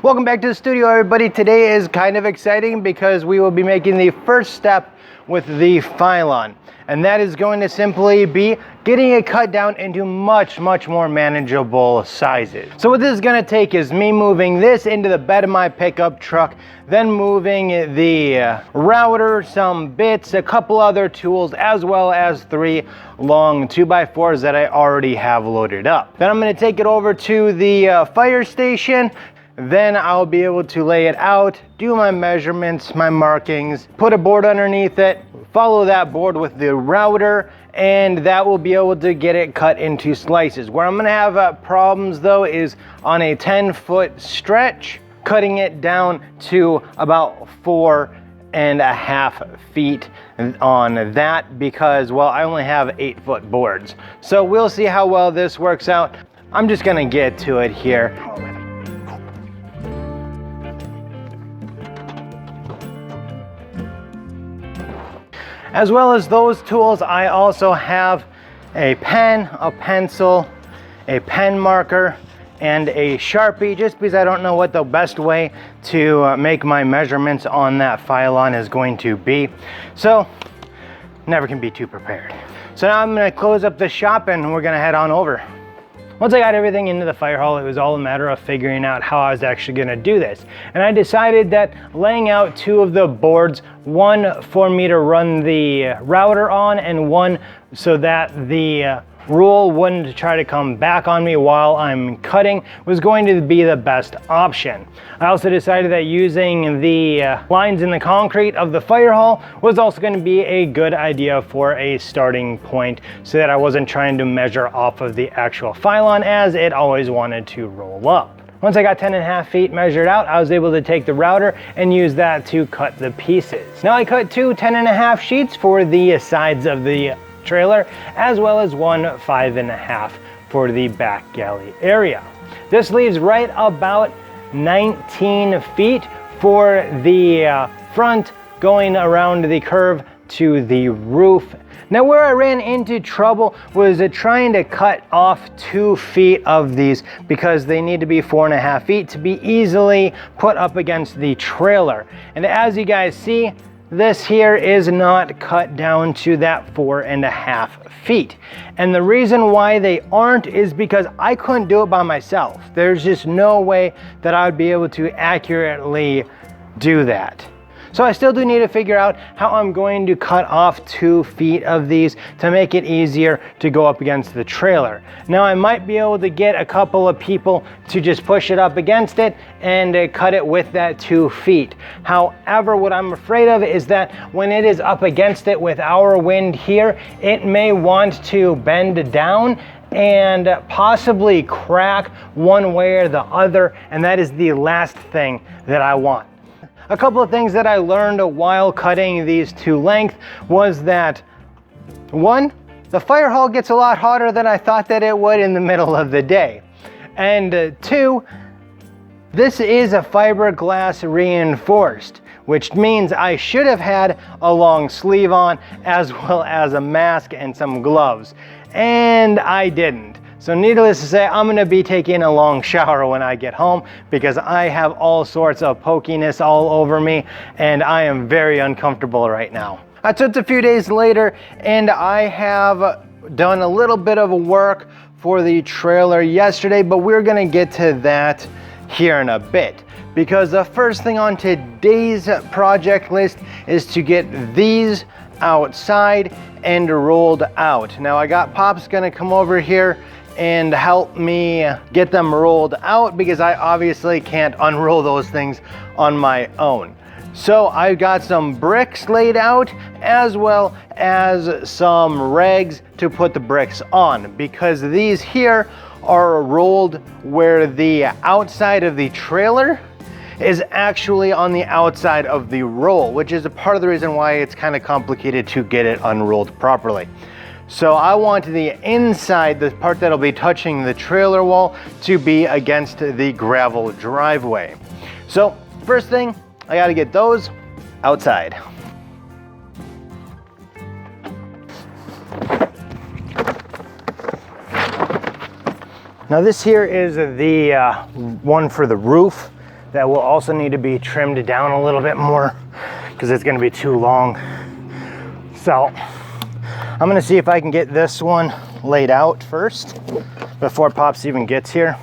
Welcome back to the studio, everybody. Today is kind of exciting because we will be making the first step with the Filon, and that is going to simply be getting it cut down into much more manageable sizes. So what this is going to take is me moving this into the bed of my pickup truck, then moving the router, some bits, a couple other tools, as well as 3 long 2x4s that I already have loaded up. Then I'm going to take it over to the fire station. Then I'll be able to lay it out, do my measurements, my markings, put a board underneath it, follow that board with the router, and that will be able to get it cut into slices. Where I'm gonna have problems though is on a 10-foot stretch, cutting it down to about 4.5 feet on that because, well, I only have 8-foot boards. So we'll see how well this works out. I'm just gonna get to it here. As well as those tools, I also have a pen, a pencil, a pen marker, and a Sharpie, just because I don't know what the best way to make my measurements on that Filon is going to be. So, never can be too prepared. So now I'm gonna close up the shop and we're gonna head on over. Once I got everything into the fire hall, it was all a matter of figuring out how I was actually going to do this. And I decided that laying out 2 of the boards, one for me to run the router on and one so that the rule wouldn't try to come back on me while I'm cutting, was going to be the best option. I also decided that using the lines in the concrete of the fire hall was also going to be a good idea for a starting point so that I wasn't trying to measure off of the actual Filon as it always wanted to roll up. Once I got 10.5 feet measured out, I was able to take the router and use that to cut the pieces. Now I cut 2 10.5 sheets for the sides of the trailer, as well as 1 5.5 for the back galley area. This leaves right about 19 feet for the front going around the curve to the roof. Now where I ran into trouble was trying to cut off 2 feet of these because they need to be 4.5 feet to be easily put up against the trailer. And as you guys see, this here is not cut down to that 4.5 feet. And the reason why they aren't is because I couldn't do it by myself. There's just no way that I would be able to accurately do that. So I still do need to figure out how I'm going to cut off 2 feet of these to make it easier to go up against the trailer. Now I might be able to get a couple of people to just push it up against it and cut it with that 2 feet. However, what I'm afraid of is that when it is up against it with our wind here, it may want to bend down and possibly crack one way or the other, and that is the last thing that I want. A couple of things that I learned while cutting these to length was that 1, the fire hall gets a lot hotter than I thought that it would in the middle of the day. And 2, this is a fiberglass reinforced, which means I should have had a long sleeve on as well as a mask and some gloves. And I didn't. So needless to say, I'm gonna be taking a long shower when I get home because I have all sorts of pokiness all over me and I am very uncomfortable right now. So it's a few days later and I have done a little bit of work for the trailer yesterday, but we're gonna get to that here in a bit. Because the first thing on today's project list is to get these outside and rolled out. Now I got Pop's gonna come over here and help me get them rolled out because I obviously can't unroll those things on my own. So I've got some bricks laid out as well as some rags to put the bricks on because these here are rolled where the outside of the trailer is actually on the outside of the roll, which is a part of the reason why it's kind of complicated to get it unrolled properly. So I want the inside, the part that'll be touching the trailer wall, to be against the gravel driveway. So first thing, I gotta get those outside. Now this here is the one for the roof. that will also need to be trimmed down a little bit more because it's going to be too long. So I'm going to see if I can get this one laid out first before Pops even gets here,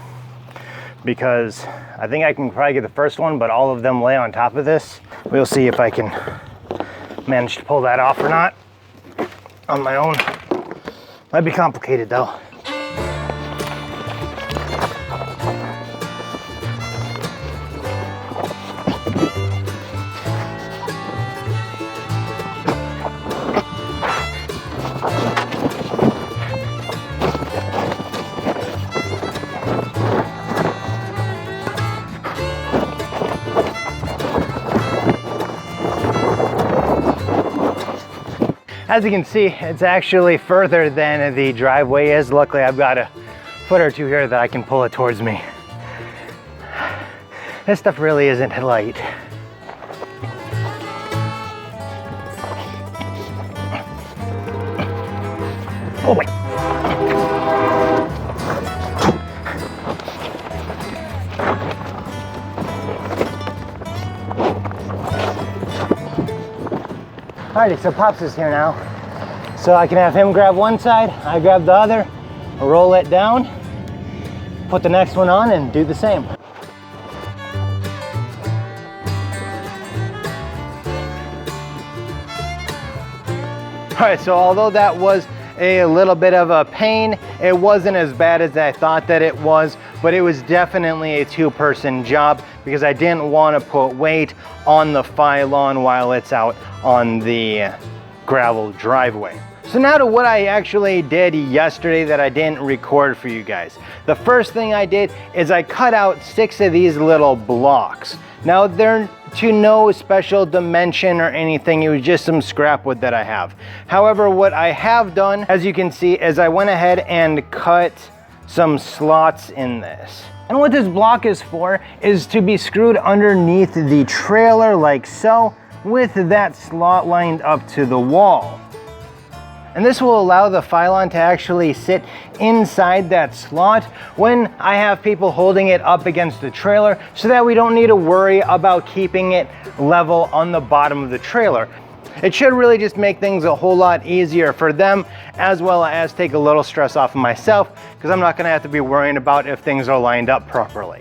because I think I can probably get the first one, but all of them lay on top of this. We'll see if I can manage to pull that off or not on my own. Might be complicated though. As you can see, it's actually further than the driveway is. Luckily, I've got a foot or two here that I can pull it towards me. This stuff really isn't light. Oh my. Alrighty, so Pops is here now. So I can have him grab one side, I grab the other, roll it down, put the next one on, and do the same. Alright, so although that was a little bit of a pain, it wasn't as bad as I thought that it was, but it was definitely a two-person job because I didn't want to put weight on the Filon while it's out on the gravel driveway. So now to what I actually did yesterday that I didn't record for you guys. The first thing I did is I cut out 6 of these little blocks. Now they're to no special dimension or anything, it was just some scrap wood that I have. However, what I have done, as you can see, is I went ahead and cut some slots in this. And what this block is for is to be screwed underneath the trailer like so, with that slot lined up to the wall. And this will allow the Filon to actually sit inside that slot when I have people holding it up against the trailer, so that we don't need to worry about keeping it level on the bottom of the trailer. It should really just make things a whole lot easier for them, as well as take a little stress off of myself, because I'm not going to have to be worrying about if things are lined up properly.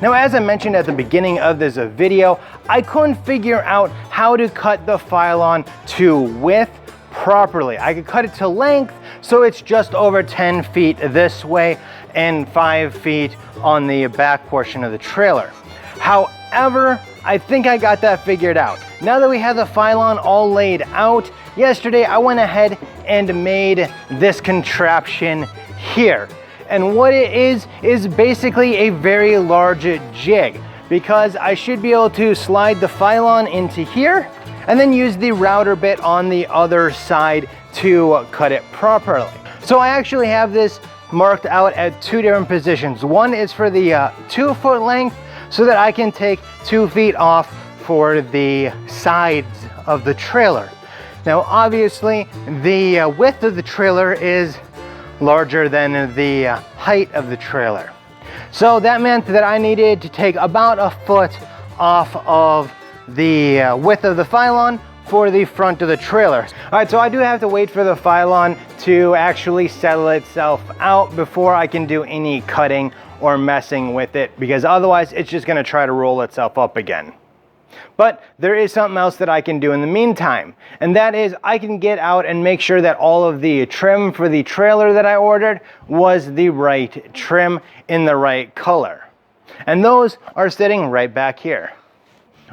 Now, as I mentioned at the beginning of this video, I couldn't figure out how to cut the Filon to width properly. I could cut it to length, so it's just over 10 feet this way and 5 feet on the back portion of the trailer. However, I think I got that figured out. Now that we have the Filon all laid out, yesterday I went ahead and made this contraption here. And what it is basically a very large jig, because I should be able to slide the Filon into here and then use the router bit on the other side to cut it properly. So I actually have this marked out at 2 different positions. One is for the 2 foot length, so that I can take 2 feet off for the sides of the trailer. Now obviously the width of the trailer is larger than the height of the trailer. So that meant that I needed to take about a foot off of the width of the Filon for the front of the trailer. All right, so I do have to wait for the Filon to actually settle itself out before I can do any cutting or messing with it, because otherwise it's just gonna try to roll itself up again. But there is something else that I can do in the meantime, and that is I can get out and make sure that all of the trim for the trailer that I ordered was the right trim in the right color. And those are sitting right back here.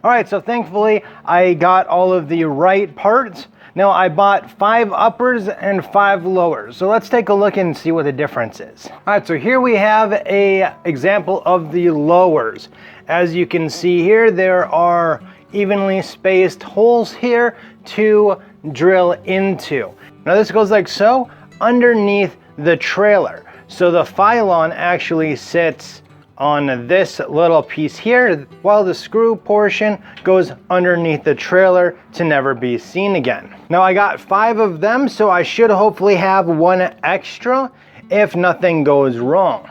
All right, so thankfully I got all of the right parts. Now I bought 5 uppers and 5 lowers. So let's take a look and see what the difference is. All right, so here we have an example of the lowers. As you can see here, there are evenly spaced holes here to drill into. Now this goes like so underneath the trailer. So the Filon actually sits on this little piece here, while the screw portion goes underneath the trailer to never be seen again. Now I got 5 of them, so I should hopefully have 1 extra if nothing goes wrong.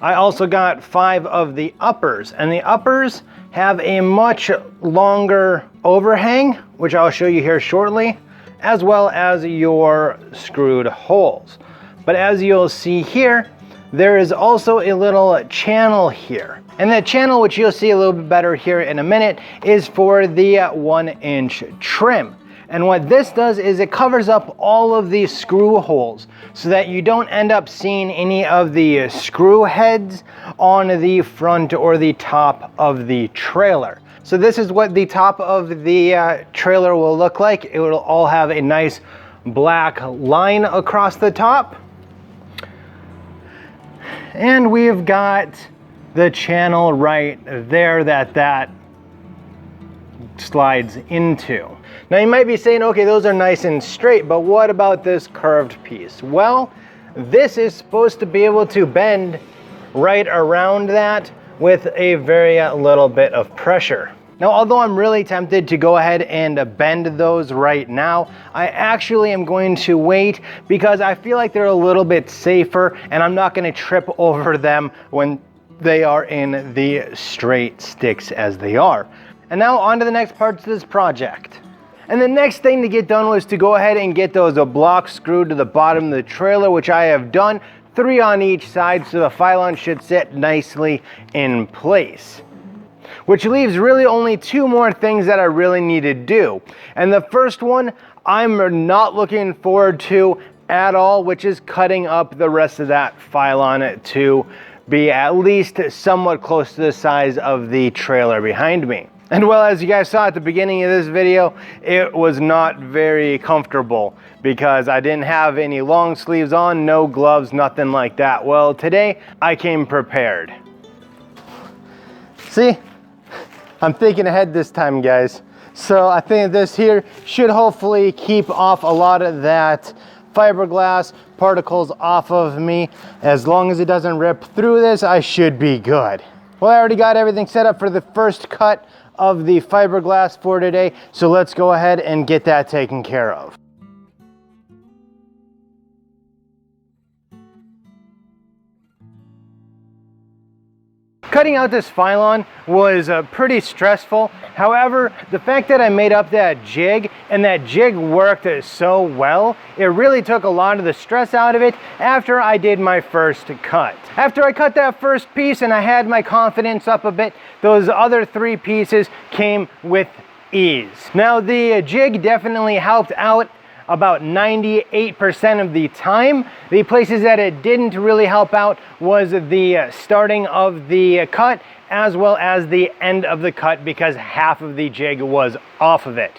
I also got 5 of the uppers, and the uppers have a much longer overhang, which I'll show you here shortly, as well as your screwed holes. But as you'll see here, there is also a little channel here. And that channel, which you'll see a little bit better here in a minute, is for the 1-inch trim. And what this does is it covers up all of these screw holes so that you don't end up seeing any of the screw heads on the front or the top of the trailer. So this is what the top of the trailer will look like. It will all have a nice black line across the top. And we've got the channel right there that slides into. Now you might be saying, okay, those are nice and straight, but what about this curved piece? Well, this is supposed to be able to bend right around that with a very little bit of pressure. Now, although I'm really tempted to go ahead and bend those right now, I actually am going to wait because I feel like they're a little bit safer and I'm not going to trip over them when they are in the straight sticks as they are. And now on to the next parts of this project. And the next thing to get done was to go ahead and get those blocks screwed to the bottom of the trailer, which I have done, 3 on each side, so the Filon should sit nicely in place. Which leaves really only 2 more things that I really need to do. And the first one I'm not looking forward to at all, which is cutting up the rest of that Filon to be at least somewhat close to the size of the trailer behind me. And well, as you guys saw at the beginning of this video, it was not very comfortable because I didn't have any long sleeves on, no gloves, nothing like that. Well, today I came prepared. See, I'm thinking ahead this time, guys. So I think this here should hopefully keep off a lot of that fiberglass particles off of me. As long as it doesn't rip through this, I should be good. Well, I already got everything set up for the first cut of the fiberglass for today, so let's go ahead and get that taken care of. Cutting out this Filon was pretty stressful. However, the fact that I made up that jig and that jig worked so well, it really took a lot of the stress out of it after I did my first cut. After I cut that first piece and I had my confidence up a bit, those other 3 pieces came with ease. Now the jig definitely helped out about 98% of the time. The places that it didn't really help out was the starting of the cut as well as the end of the cut because half of the jig was off of it.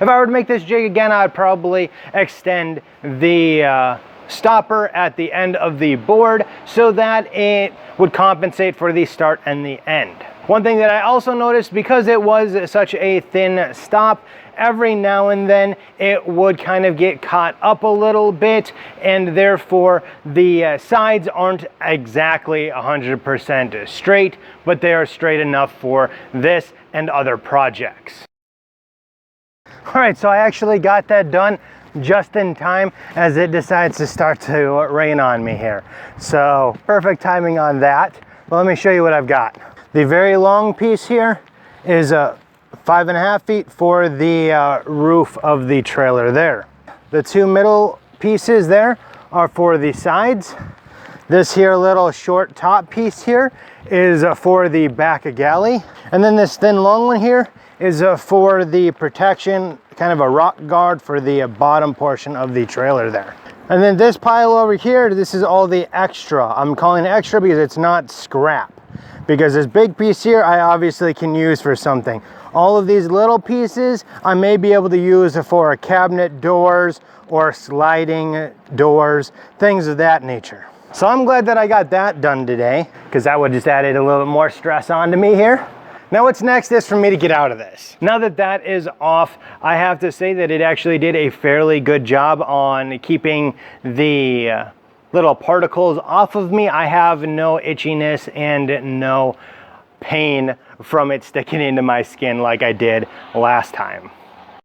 If I were to make this jig again, I'd probably extend the stopper at the end of the board so that it would compensate for the start and the end. One thing that I also noticed, because it was such a thin stop, every now and then it would kind of get caught up a little bit, and therefore the sides aren't exactly 100% straight, but they are straight enough for this and other projects. All right, so I actually got that done just in time as it decides to start to rain on me here. So perfect timing on that. But let me show you what I've got. The very long piece here is 5.5 feet for the roof of the trailer there. The 2 middle pieces there are for the sides. This here little short top piece here is for the back of galley. And then this thin long one here is for the protection, kind of a rock guard for the bottom portion of the trailer there. And then this pile over here, this is all the extra. I'm calling it extra because it's not scrap. Because this big piece here, I obviously can use for something. All of these little pieces, I may be able to use for cabinet doors or sliding doors, things of that nature. So I'm glad that I got that done today, because that would just added a little bit more stress onto me here. Now what's next is for me to get out of this. Now that that is off, I have to say that it actually did a fairly good job on keeping the little particles off of me. I have no itchiness and no pain from it sticking into my skin like I did last time.